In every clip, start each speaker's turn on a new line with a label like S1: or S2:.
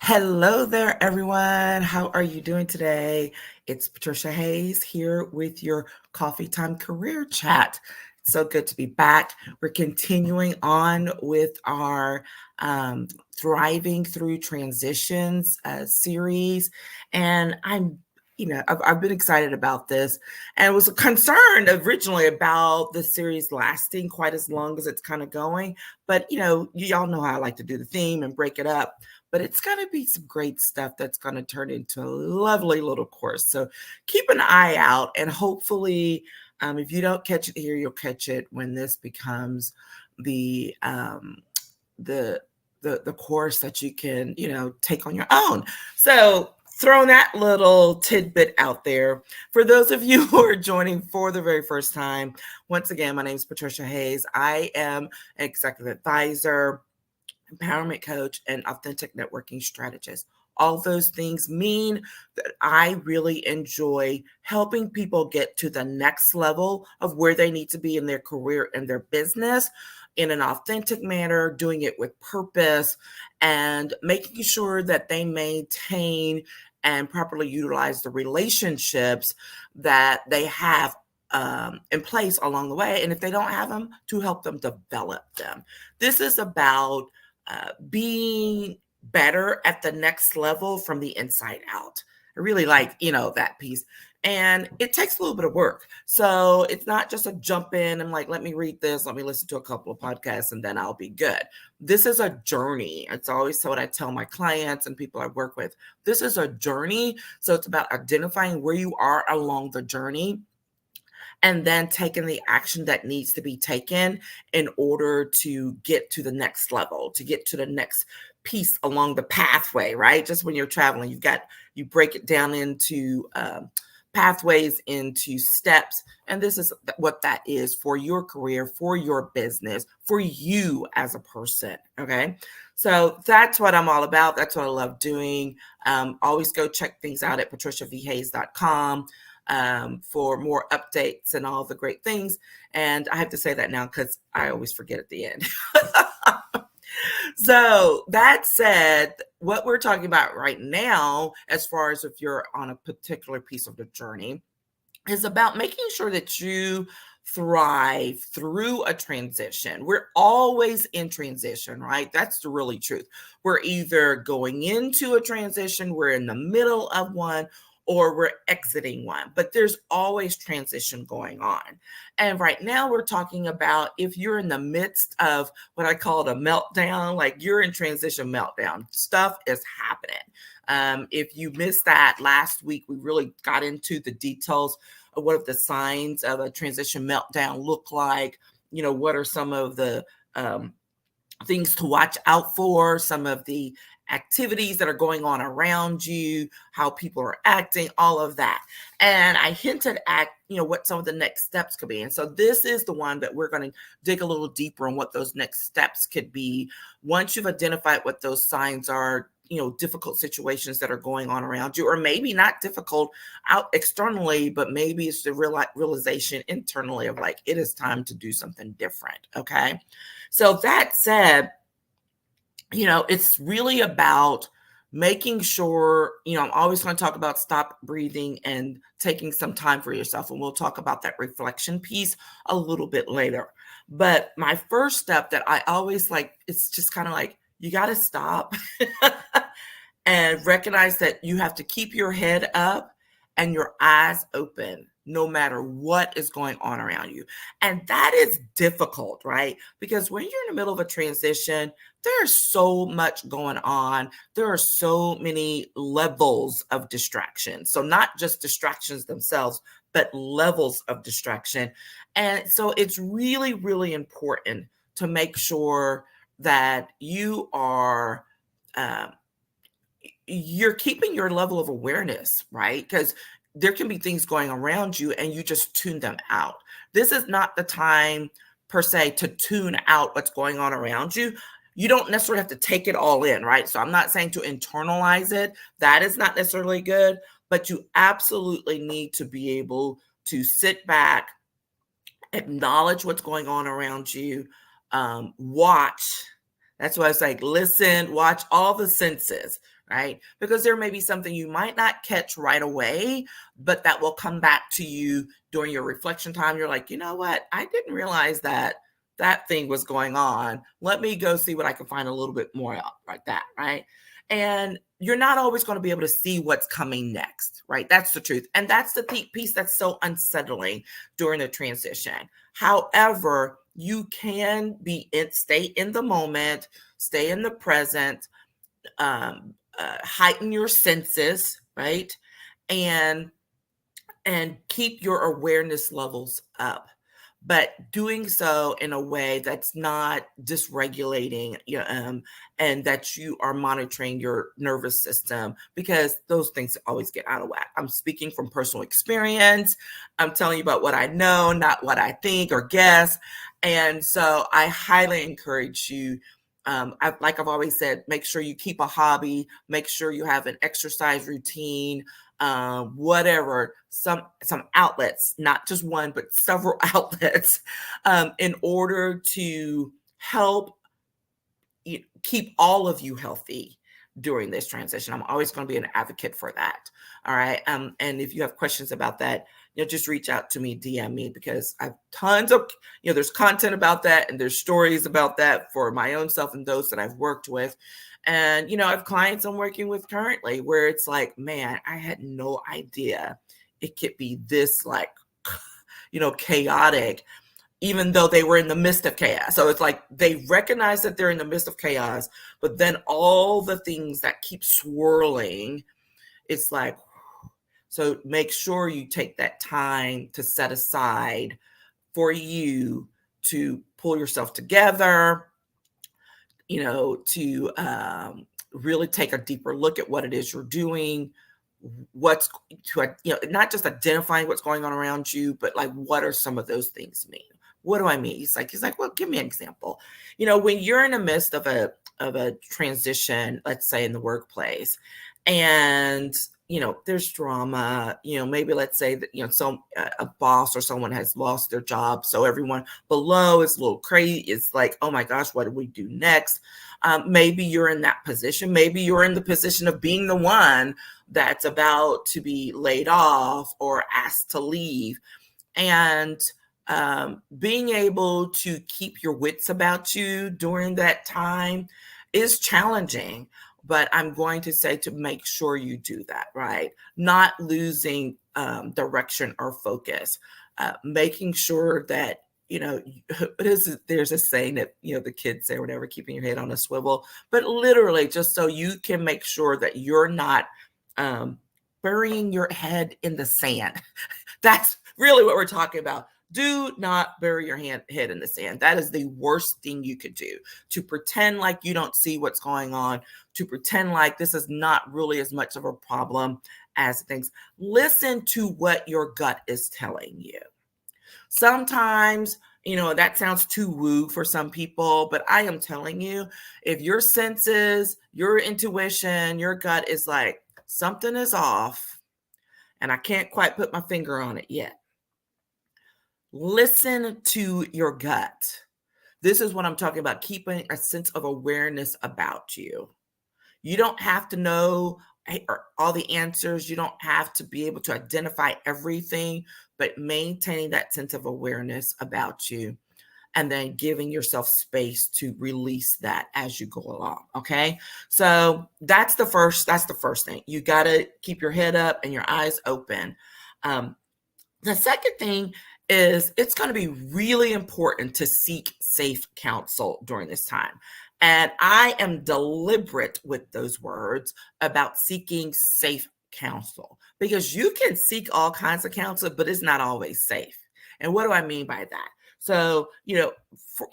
S1: Hello there, everyone. How are you doing today? It's Patricia Hayes here with your Coffee Time Career Chat. It's so good to be back. We're continuing on with our Thriving Through Transitions series. And I've been excited about this and was concerned originally about the series lasting quite as long as it's kind of going. But, y'all know how I like to do the theme and break it up, but it's going to be some great stuff that's going to turn into a lovely little course. So keep an eye out, and hopefully, if you don't catch it here, you'll catch it when this becomes the the the course that you can take on your own. So throwing that little tidbit out there for those of you who are joining for the very first time. Once again, my name is Patricia Hayes. I am an executive advisor, empowerment coach, and authentic networking strategist. All those things mean that I really enjoy helping people get to the next level of where they need to be in their career and their business in an authentic manner, doing it with purpose, and making sure that they maintain and properly utilize the relationships that they have in place along the way. And if they don't have them, to help them develop them. This is about being better at the next level from the inside out. I really like, that piece. And it takes a little bit of work. So it's not just a jump in and like, let me read this, let me listen to a couple of podcasts, and then I'll be good. This is a journey. It's always what I tell my clients and people I work with. This is a journey. So it's about identifying where you are along the journey and then taking the action that needs to be taken in order to get to the next level, to get to the next piece along the pathway, right? Just when you're traveling, you break it down into pathways, into steps. And this is what that is for your career, for your business, for you as a person. Okay. So that's what I'm all about. That's what I love doing. Always go check things out at patriciavhayes.com. For more updates and all the great things. And I have to say that now because I always forget at the end. So that said, what we're talking about right now, as far as if you're on a particular piece of the journey, is about making sure that you thrive through a transition. We're always in transition, right? That's the really truth. We're either going into a transition, we're in the middle of one, or we're exiting one, but there's always transition going on. And right now we're talking about if you're in the midst of what I call a meltdown, like you're in transition meltdown, stuff is happening. If you missed that last week, we really got into the details of what the signs of a transition meltdown look like. What are some of the things to watch out for, some of the activities that are going on around you, how people are acting, all of that. And I hinted at, what some of the next steps could be. And so this is the one that we're going to dig a little deeper on what those next steps could be. Once you've identified what those signs are, difficult situations that are going on around you, or maybe not difficult out externally, but maybe it's the realization internally of like, it is time to do something different. Okay. So that said, it's really about making sure, I'm always going to talk about stop breathing and taking some time for yourself. And we'll talk about that reflection piece a little bit later. But my first step that I always like, it's just kind of like, you got to stop and recognize that you have to keep your head up and your eyes open no matter what is going on around you. And that is difficult, right? Because when you're in the middle of a transition, there's so much going on. There are so many levels of distraction. So not just distractions themselves, but levels of distraction. And so it's really, really important to make sure that you are you're keeping your level of awareness, right? Because there can be things going around you and you just tune them out. This is not the time per se to tune out what's going on around you. You don't necessarily have to take it all in, right? So I'm not saying to internalize it. That is not necessarily good, but you absolutely need to be able to sit back, acknowledge what's going on around you, watch. That's why it's like, listen, watch all the senses, right? Because there may be something you might not catch right away, but that will come back to you during your reflection time. You're like, you know what? I didn't realize that that thing was going on. Let me go see what I can find a little bit more out like that, right? And you're not always going to be able to see what's coming next, right? That's the truth. And that's the piece that's so unsettling during the transition. However, you can stay in the moment, stay in the present, heighten your senses, right? And keep your awareness levels up, but doing so in a way that's not dysregulating, and that you are monitoring your nervous system, because those things always get out of whack. I'm speaking from personal experience. I'm telling you about what I know, not what I think or guess. And so I highly encourage you. Like I've always said, make sure you keep a hobby, make sure you have an exercise routine, whatever, some outlets, not just one, but several outlets, in order to help keep all of you healthy during this transition. I'm always going to be an advocate for that. All right. And if you have questions about that, just reach out to me, DM me, because I've tons of, there's content about that, and there's stories about that for my own self and those that I've worked with. And, I have clients I'm working with currently where it's like, man, I had no idea it could be this chaotic, even though they were in the midst of chaos. So it's like they recognize that they're in the midst of chaos, but then all the things that keep swirling, it's like, so make sure you take that time to set aside for you to pull yourself together, to really take a deeper look at what it is you're doing, not just identifying what's going on around you, but like, what are some of those things mean? What do I mean? He's like, well, give me an example. When you're in the midst of a transition, let's say in the workplace, and there's drama, maybe let's say that, a boss or someone has lost their job. So everyone below is a little crazy. It's like, oh my gosh, what do we do next? Maybe you're in that position. Maybe you're in the position of being the one that's about to be laid off or asked to leave. And being able to keep your wits about you during that time is challenging. But I'm going to say to make sure you do that, right? Not losing direction or focus, making sure that, there's a saying that, the kids say, whatever, keeping your head on a swivel, but literally just so you can make sure that you're not burying your head in the sand. That's really what we're talking about. Do not bury your head in the sand. That is the worst thing you could do, to pretend like you don't see what's going on, to pretend like this is not really as much of a problem as things. Listen to what your gut is telling you. Sometimes, that sounds too woo for some people, but I am telling you, if your senses, your intuition, your gut is like, something is off and I can't quite put my finger on it yet, listen to your gut. This is what I'm talking about, keeping a sense of awareness about you. You don't have to know all the answers. You don't have to be able to identify everything, but maintaining that sense of awareness about you, and then giving yourself space to release that as you go along. Okay. So that's the first thing. You got to keep your head up and your eyes open. The second thing is, it's going to be really important to seek safe counsel during this time. And I am deliberate with those words about seeking safe counsel, because you can seek all kinds of counsel, but it's not always safe. And what do I mean by that? So,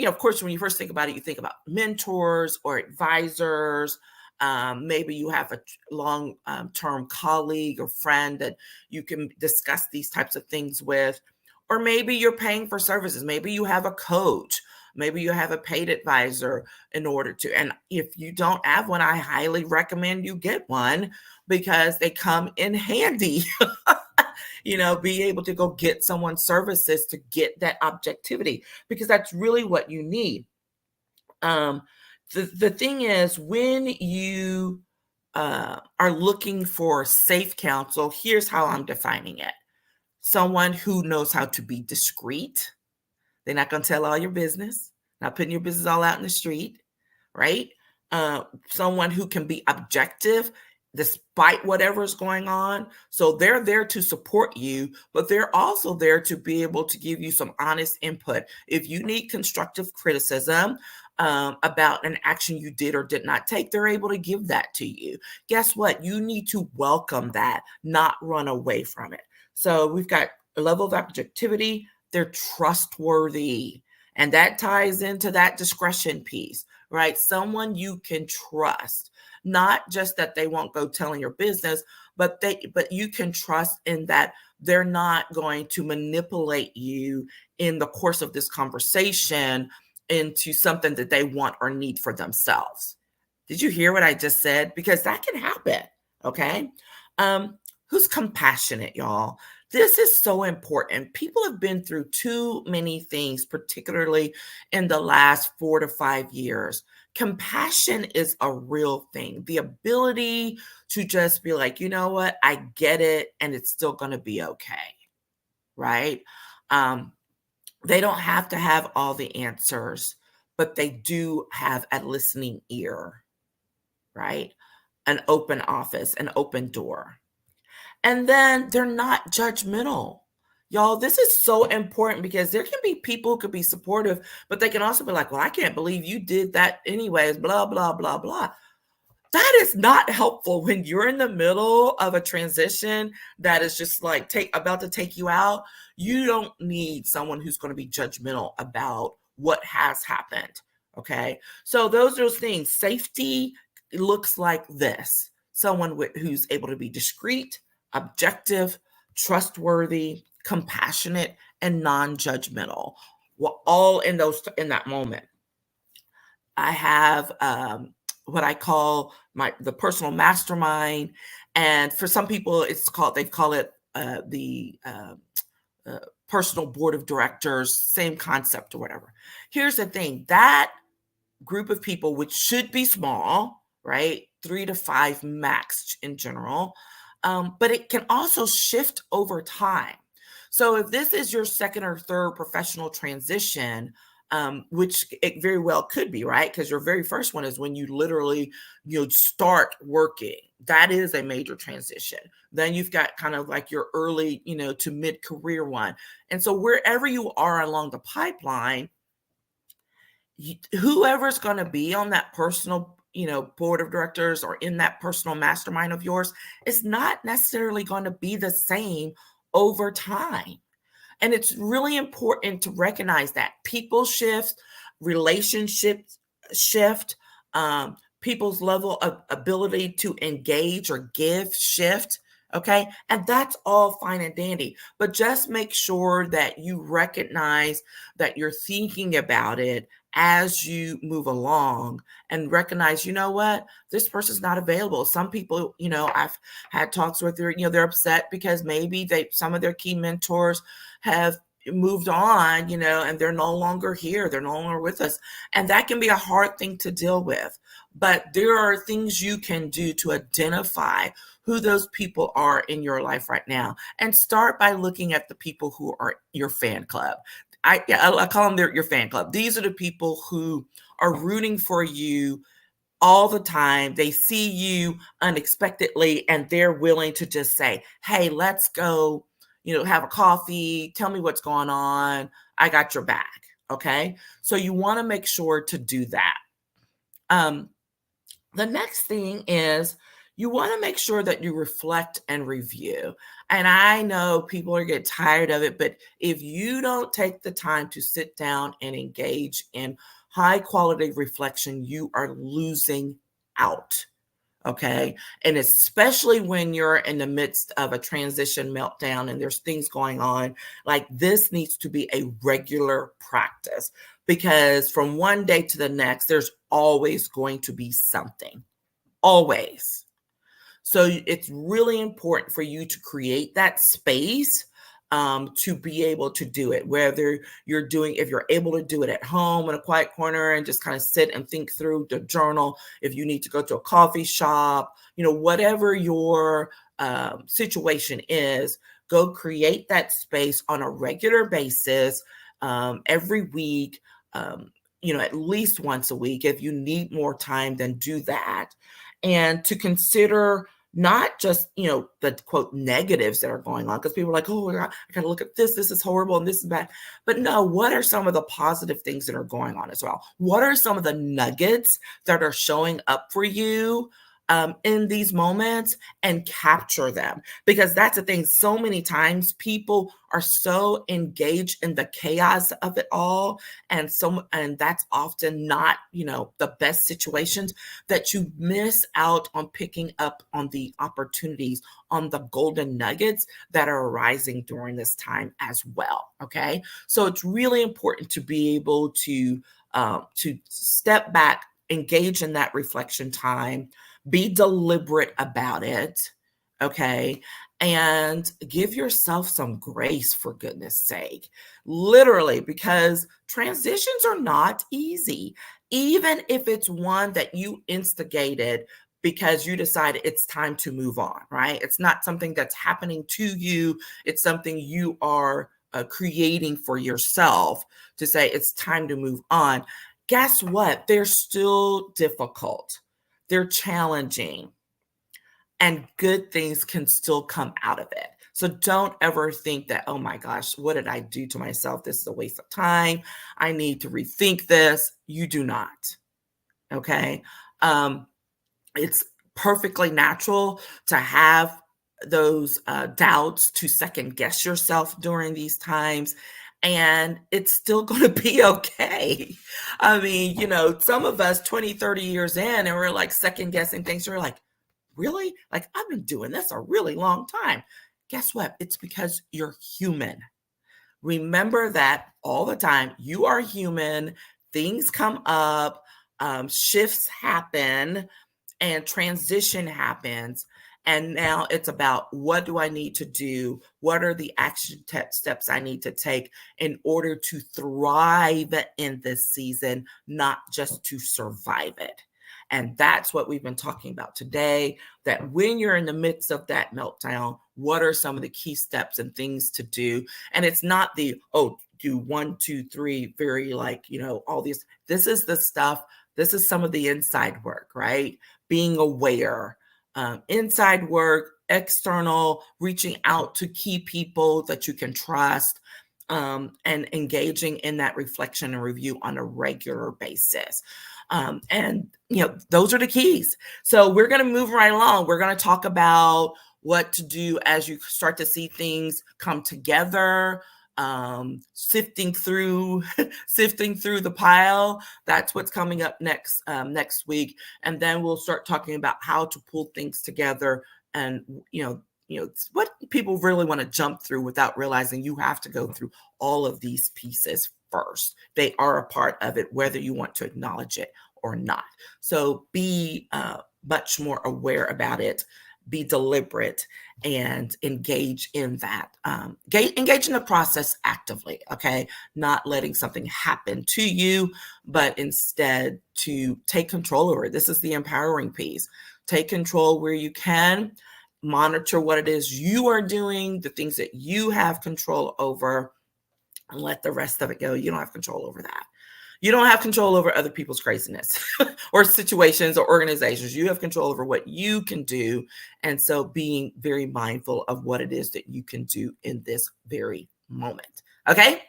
S1: of course, when you first think about it, you think about mentors or advisors. Maybe you have a long-term colleague or friend that you can discuss these types of things with. Or maybe you're paying for services. Maybe you have a coach. Maybe you have a paid advisor in order to. And if you don't have one, I highly recommend you get one, because they come in handy. Be able to go get someone's services to get that objectivity, because that's really what you need. the thing is, when you are looking for safe counsel, here's how I'm defining it. Someone who knows how to be discreet. They're not going to tell all your business, not putting your business all out in the street, right? Someone who can be objective despite whatever is going on. So they're there to support you, but they're also there to be able to give you some honest input. If you need constructive criticism about an action you did or did not take, they're able to give that to you. Guess what? You need to welcome that, not run away from it. So we've got a level of objectivity. They're trustworthy. And that ties into that discretion piece, right? Someone you can trust, not just that they won't go telling your business, but you can trust in that they're not going to manipulate you in the course of this conversation into something that they want or need for themselves. Did you hear what I just said? Because that can happen. Okay. Who's compassionate, y'all? This is so important. People have been through too many things, particularly in the last 4 to 5 years. Compassion is a real thing. The ability to just be like, you know what, I get it, and it's still going to be okay, right? They don't have to have all the answers, but they do have a listening ear, right? An open office, an open door. And then they're not judgmental. Y'all, this is so important because there can be people who could be supportive, but they can also be like, well, I can't believe you did that anyways, blah, blah, blah, blah. That is not helpful when you're in the middle of a transition that is just like about to take you out. You don't need someone who's going to be judgmental about what has happened. Okay. So those things. Safety looks like this. Someone who's able to be discreet, objective, trustworthy, compassionate, and non-judgmental. Well, all in that moment. I have what I call the personal mastermind, and for some people, they call it the personal board of directors. Same concept or whatever. Here's the thing: that group of people, which should be small, right, 3 to 5 max in general. But it can also shift over time. So if this is your second or third professional transition, which it very well could be, right? Because your very first one is when you literally, start working. That is a major transition. Then you've got kind of like your early, to mid-career one. And so wherever you are along the pipeline, whoever's going to be on that personal board of directors or in that personal mastermind of yours is not necessarily going to be the same over time. And it's really important to recognize that people shift, relationships shift, people's level of ability to engage or give shift. Okay. And that's all fine and dandy, but just make sure that you recognize that you're thinking about it as you move along and recognize, you know what, this person's not available. Some people, I've had talks with they're upset because maybe some of their key mentors have moved on, and they're no longer here. They're no longer with us. And that can be a hard thing to deal with. But there are things you can do to identify who those people are in your life right now. And start by looking at the people who are your fan club. I call them your fan club. These are the people who are rooting for you all the time. They see you unexpectedly and they're willing to just say, hey, let's go, have a coffee. Tell me what's going on. I got your back. Okay. So you want to make sure to do that. The next thing is you want to make sure that you reflect and review. And I know people are getting tired of it, but if you don't take the time to sit down and engage in high quality reflection, you are losing out. Okay. And especially when you're in the midst of a transition meltdown and there's things going on, like this needs to be a regular practice, because from one day to the next, there's always going to be something. Always. So it's really important for you to create that space to be able to do it, whether if you're able to do it at home in a quiet corner and just kind of sit and think through the journal, if you need to go to a coffee shop, whatever your situation is, go create that space on a regular basis, every week, at least once a week. If you need more time, then do that. And to consider not just, the quote negatives that are going on, because people are like, oh, I got to look at this. This is horrible and this is bad. But no, what are some of the positive things that are going on as well? What are some of the nuggets that are showing up for you in these moments, and capture them? Because that's the thing. So many times people are so engaged in the chaos of it all. And that's often not, the best situations, that you miss out on picking up on the opportunities, on the golden nuggets that are arising during this time as well. Okay. So it's really important to be able to step back, engage in that reflection time, be deliberate about it, okay? And give yourself some grace, for goodness sake. Literally, because transitions are not easy, even if it's one that you instigated because you decided it's time to move on, right? It's not something that's happening to you, it's something you are creating for yourself to say it's time to move on. Guess what? They're still difficult. They're challenging, and good things can still come out of it. So don't ever think that, oh my gosh, what did I do to myself? This is a waste of time. I need to rethink this. You do not. Okay. It's perfectly natural to have those doubts, to second guess yourself during these times. And it's still going to be okay. I mean, some of us 20, 30 years in, and we're like second guessing things. We're like, really? Like, I've been doing this a really long time. Guess what? It's because you're human. Remember that all the time. You are human. Things come up, shifts happen, and transition happens. And now it's about, what do I need to do? What are the action steps I need to take in order to thrive in this season, not just to survive it? And that's what we've been talking about today, that when you're in the midst of that meltdown, what are some of the key steps and things to do? And it's not the, do 1, 2, 3, very all these. This is the stuff. This is some of the inside work, right? Being aware, inside work, external, reaching out to key people that you can trust, and engaging in that reflection and review on a regular basis. And those are the keys. So we're going to move right along. We're going to talk about what to do as you start to see things come together, sifting through the pile. That's what's coming up next week. And then we'll start talking about how to pull things together, and it's what people really want to jump through without realizing you have to go through all of these pieces first. They are a part of it, whether you want to acknowledge it or not. So be much more aware about it. Be deliberate and engage in that. Engage in the process actively, okay? Not letting something happen to you, but instead to take control over it. This is the empowering piece. Take control where you can. Monitor what it is you are doing, the things that you have control over, and let the rest of it go. You don't have control over that. You don't have control over other people's craziness or situations or organizations. You have control over what you can do. And so being very mindful of what it is that you can do in this very moment. Okay?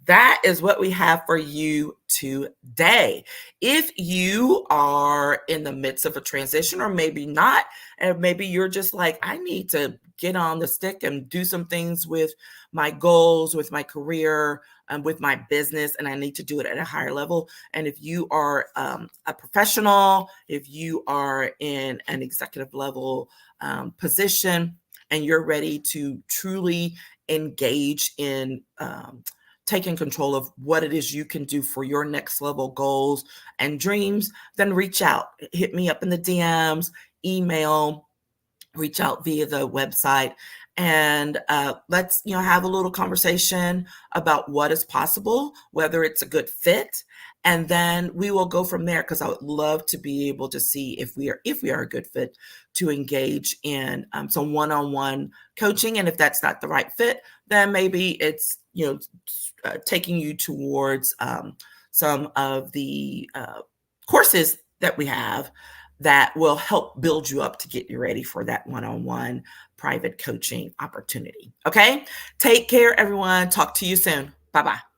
S1: That is what we have for you today. If you are in the midst of a transition, or maybe not, and maybe you're just like, I need to get on the stick and do some things with my goals, with my career, with my business, and I need to do it at a higher level. And if you are a professional, if you are in an executive level position, and you're ready to truly engage in taking control of what it is you can do for your next level goals and dreams, then reach out. Hit me up in the DMs, email, reach out via the website, and let's have a little conversation about what is possible, whether it's a good fit, and then we will go from there, because I would love to be able to see if we are a good fit to engage in some one-on-one coaching. And if that's not the right fit, then maybe it's taking you towards some of the courses that we have that will help build you up to get you ready for that one-on-one private coaching opportunity. Okay? Take care, everyone. Talk to you soon. Bye-bye.